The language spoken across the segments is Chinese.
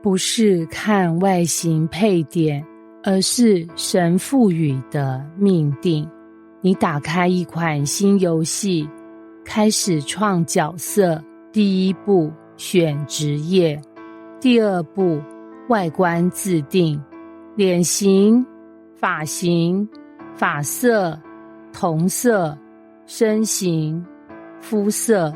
不是看外形配点，而是神赋予的命定。你打开一款新游戏，开始创角色，第一步选职业，第二步外观自定，脸型、发型、发色、瞳色、身形、肤色，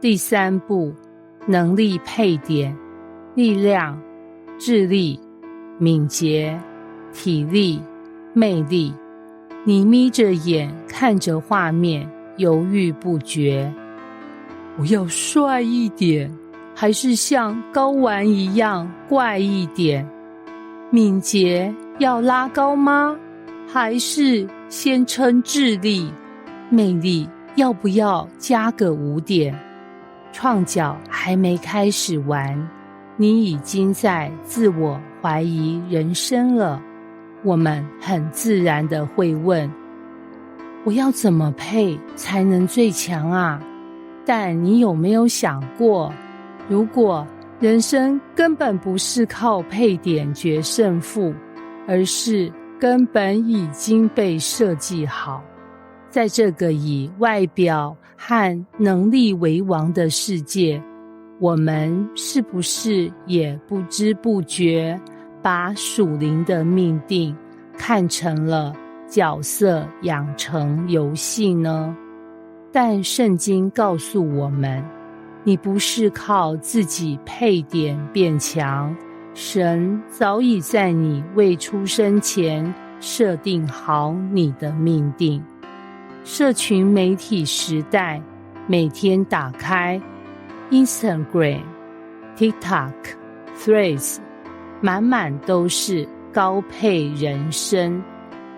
第三步能力配点，力量、智力、敏捷、体力、魅力。你眯着眼看着画面，犹豫不决。我要帅一点，还是像睾丸一样怪一点？敏捷要拉高吗？还是先称智力？魅力要不要加个5点？创角还没开始玩，你已经在自我怀疑人生了。我们很自然地会问，我要怎么配才能最强啊？但你有没有想过，如果人生根本不是靠配点决胜负，而是根本已经被设计好，在这个以外表和能力为王的世界，我们是不是也不知不觉把属灵的命定看成了角色养成游戏呢？但圣经告诉我们，你不是靠自己配点变强，神早已在你未出生前设定好你的命定。社群媒体时代，每天打开 Instagram、TikTok、Threads， 满满都是高配人生。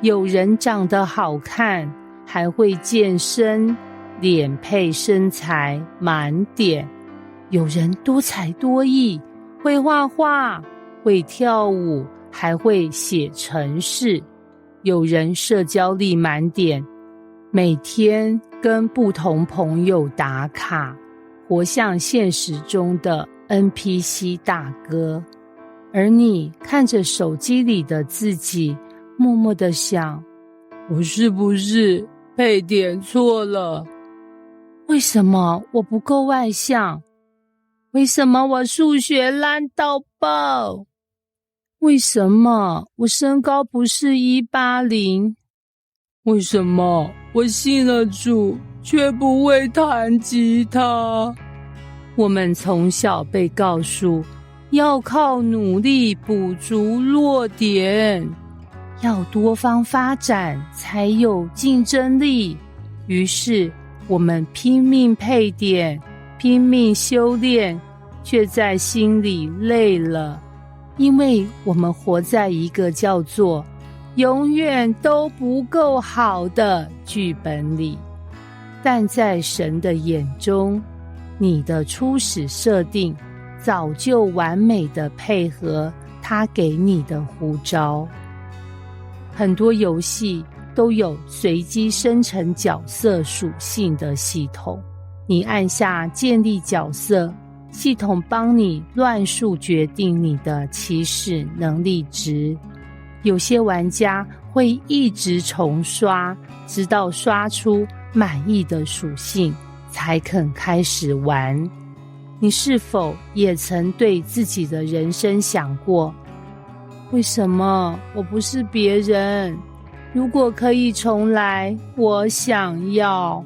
有人长得好看，还会健身，脸配身材满点。有人多才多艺，会画画，会跳舞，还会写程式。有人社交力满点，每天跟不同朋友打卡，活像现实中的 NPC 大哥。而你看着手机里的自己，默默地想，我是不是配点错了？为什么我不够外向？为什么我数学烂到爆？为什么我身高不是180？为什么我信了主却不会弹吉他？我们从小被告诉要靠努力补足弱点，要多方发展才有竞争力。于是我们拼命配点，拼命修炼，却在心里累了，因为我们活在一个叫做永远都不够好的剧本里。但在神的眼中，你的初始设定早就完美的配合他给你的呼召。很多游戏都有随机生成角色属性的系统，你按下建立角色，系统帮你乱数决定你的起始能力值。有些玩家会一直重刷，直到刷出满意的属性才肯开始玩。你是否也曾对自己的人生想过，为什么我不是别人？如果可以重来，我想要。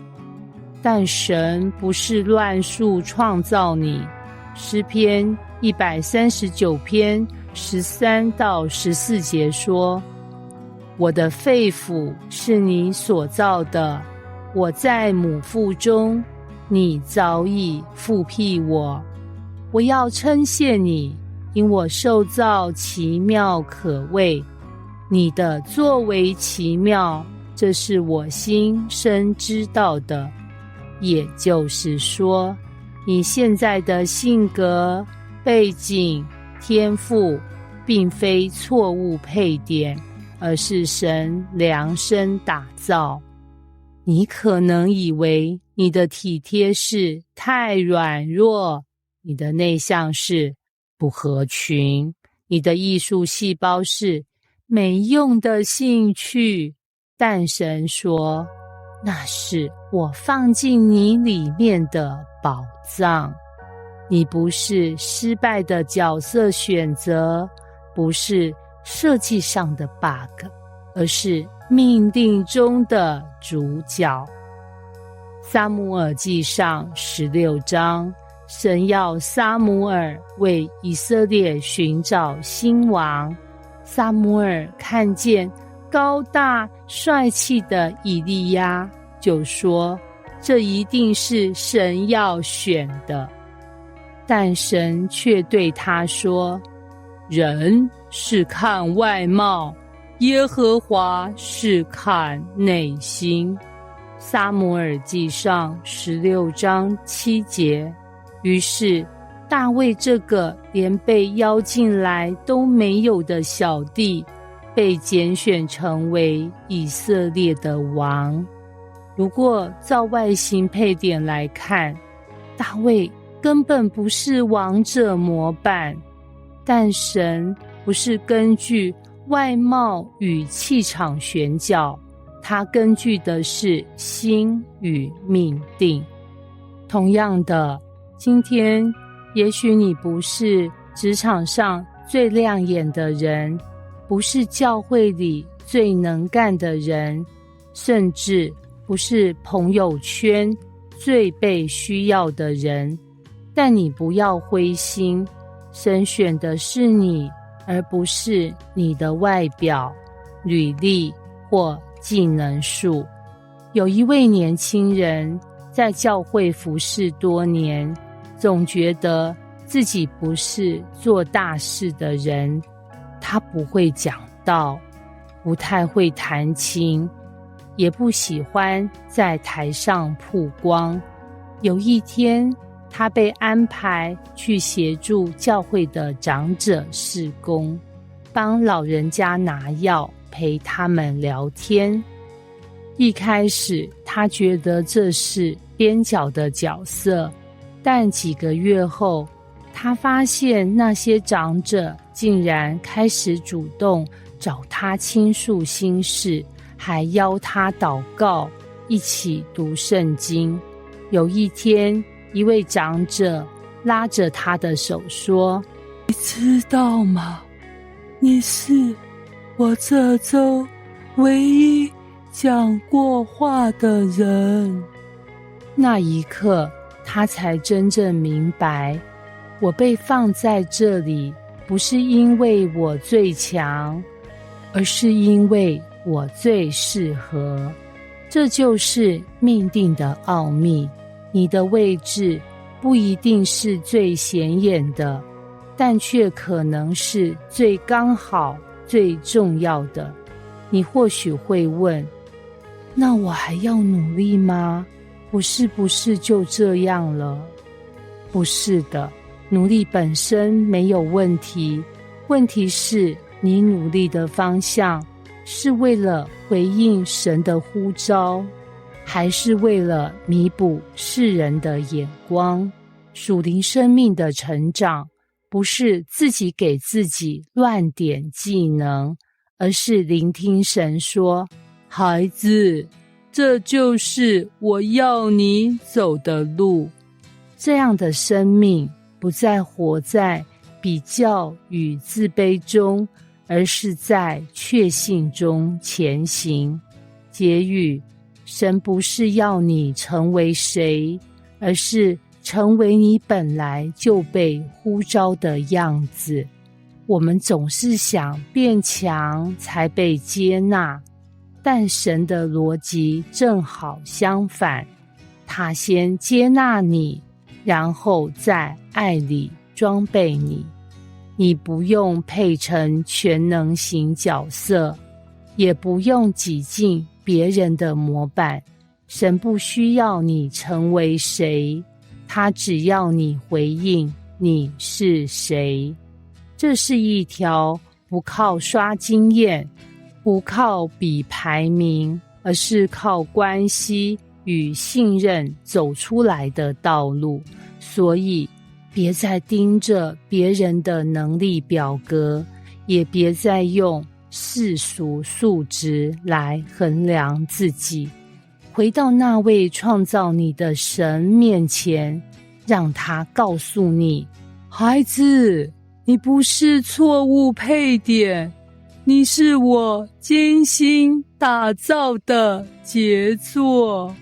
但神不是乱数创造你。诗篇139篇13到14节说，我的肺腑是你所造的，我在母腹中，你早已复辟我。我要称谢你，因我受造奇妙可畏，你的作为奇妙，这是我心深知道的。也就是说，你现在的性格、背景、天赋，并非错误配点，而是神量身打造。你可能以为你的体贴是太软弱，你的内向是不合群，你的艺术细胞是没用的兴趣。但神说，那是我放进你里面的宝藏。你不是失败的角色选择，不是设计上的 bug， 而是命定中的主角。撒母耳记上16章，神要撒母耳为以色列寻找新王。撒母耳看见高大帅气的以利亚，就说，这一定是神要选的。但神却对他说，人是看外貌，耶和华是看内心。撒母耳记上16章7节。于是大卫这个连被邀进来都没有的小弟，被拣选成为以色列的王。如果照外形配点来看，大卫根本不是王者模板，但神不是根据外貌与气场选角，他根据的是心与命定。同样的，今天也许你不是职场上最亮眼的人，不是教会里最能干的人，甚至不是朋友圈最被需要的人，但你不要灰心，神选的是你，而不是你的外表、履历或技能树。有一位年轻人在教会服侍多年，总觉得自己不是做大事的人。他不会讲道，不太会弹琴，也不喜欢在台上曝光。有一天，他被安排去协助教会的长者事工，帮老人家拿药，陪他们聊天。一开始他觉得这是边角的角色，但几个月后，他发现那些长者竟然开始主动找他倾诉心事，还邀他祷告，一起读圣经。有一天，一位长者拉着他的手说，你知道吗？你是我这周唯一讲过话的人。那一刻，他才真正明白，我被放在这里，不是因为我最强，而是因为我最适合。这就是命定的奥秘。你的位置不一定是最显眼的，但却可能是最刚好、最重要的。你或许会问，那我还要努力吗？不是就这样了？不是的，努力本身没有问题，问题是你努力的方向是为了回应神的呼召，还是为了弥补世人的眼光？属灵生命的成长，不是自己给自己乱点技能，而是聆听神说，孩子，这就是我要你走的路。这样的生命不再活在比较与自卑中，而是在确信中前行。结语，神不是要你成为谁，而是成为你本来就被呼召的样子。我们总是想变强才被接纳，但神的逻辑正好相反，他先接纳你，然后在爱里装备你。你不用配成全能型角色，也不用挤进别人的模板。神不需要你成为谁，他只要你回应你是谁。这是一条不靠刷经验，不靠比排名，而是靠关系与信任走出来的道路。所以别再盯着别人的能力表格，也别再用世俗数值来衡量自己。回到那位创造你的神面前，让他告诉你，孩子，你不是错误配点，你是我精心打造的杰作。